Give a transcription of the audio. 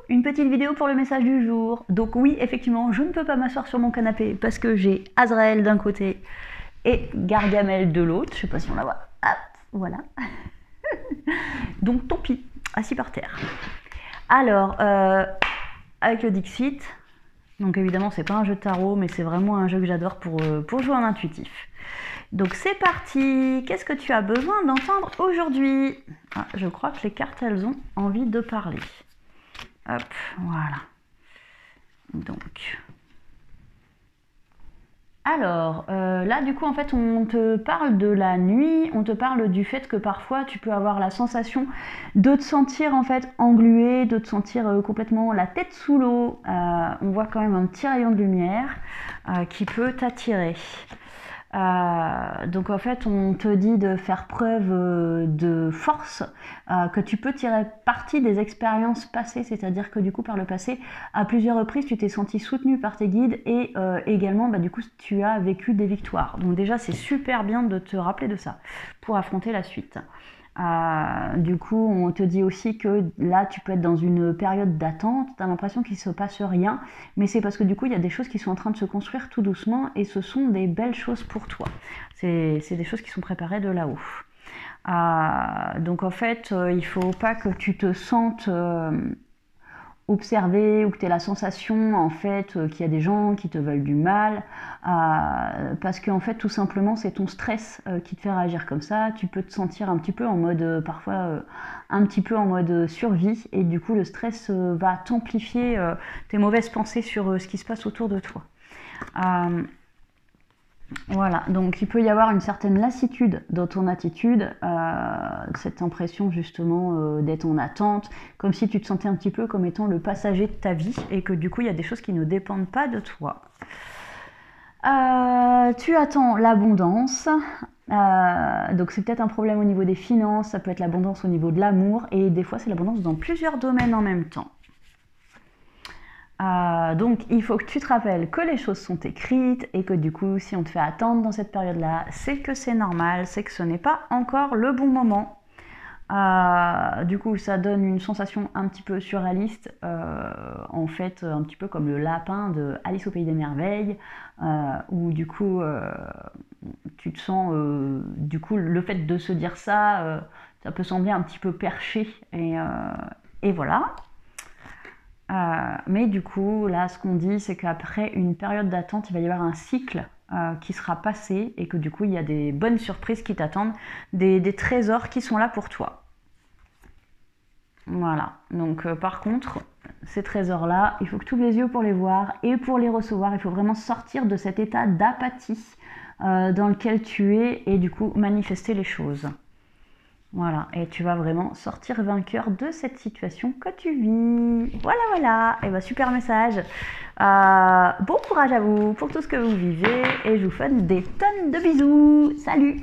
une petite vidéo pour le message du jour. Donc oui, effectivement, je ne peux pas m'asseoir sur mon canapé parce que j'ai Azrael d'un côté et Gargamel de l'autre. Je sais pas si on la voit. Hop, voilà. Donc tant pis, assis par terre. Alors, avec le Dixit, donc évidemment c'est pas un jeu de tarot, mais c'est vraiment un jeu que j'adore pour jouer en intuitif. Donc c'est parti. Qu'est-ce que tu as besoin d'entendre aujourd'hui? Je crois que les cartes, elles ont envie de parler. Hop, voilà. Donc, alors, là du coup en fait on te parle de la nuit, on te parle du fait que parfois tu peux avoir la sensation de te sentir en fait englué, de te sentir complètement la tête sous l'eau. On voit quand même un petit rayon de lumière qui peut t'attirer. Donc en fait on te dit de faire preuve de force, que tu peux tirer parti des expériences passées, c'est-à-dire que du coup par le passé à plusieurs reprises tu t'es senti soutenu par tes guides et également du coup tu as vécu des victoires. Donc déjà c'est super bien de te rappeler de ça pour affronter la suite. Du coup on te dit aussi que là tu peux être dans une période d'attente, tu as l'impression qu'il ne se passe rien, mais c'est parce que du coup il y a des choses qui sont en train de se construire tout doucement et ce sont des belles choses pour toi, c'est des choses qui sont préparées de là-haut. Donc en fait il ne faut pas que tu te sentes observer ou que tu aies la sensation en fait qu'il y a des gens qui te veulent du mal, parce qu'en fait tout simplement c'est ton stress qui te fait réagir comme ça. Tu peux te sentir un petit peu en mode parfois un petit peu en mode survie et du coup le stress va t'amplifier tes mauvaises pensées sur ce qui se passe autour de toi. Voilà, donc il peut y avoir une certaine lassitude dans ton attitude, cette impression justement d'être en attente, comme si tu te sentais un petit peu comme étant le passager de ta vie et que du coup il y a des choses qui ne dépendent pas de toi. Tu attends l'abondance, donc c'est peut-être un problème au niveau des finances, ça peut être l'abondance au niveau de l'amour et des fois c'est l'abondance dans plusieurs domaines en même temps. Donc il faut que tu te rappelles que les choses sont écrites et que du coup si on te fait attendre dans cette période là c'est que c'est normal, c'est que ce n'est pas encore le bon moment. Du coup ça donne une sensation un petit peu surréaliste, en fait un petit peu comme le lapin de Alice au pays des merveilles, où du coup tu te sens, du coup le fait de se dire ça, ça peut sembler un petit peu perché et voilà. Mais du coup, là, ce qu'on dit, c'est qu'après une période d'attente, il va y avoir un cycle qui sera passé et que du coup, il y a des bonnes surprises qui t'attendent, des trésors qui sont là pour toi. Voilà. Donc, par contre, ces trésors-là, il faut que tu ouvres les yeux pour les voir et pour les recevoir. Il faut vraiment sortir de cet état d'apathie dans lequel tu es et du coup, manifester les choses. Voilà, et tu vas vraiment sortir vainqueur de cette situation que tu vis. Voilà, voilà, et super message. Bon courage à vous pour tout ce que vous vivez et je vous fais des tonnes de bisous. Salut!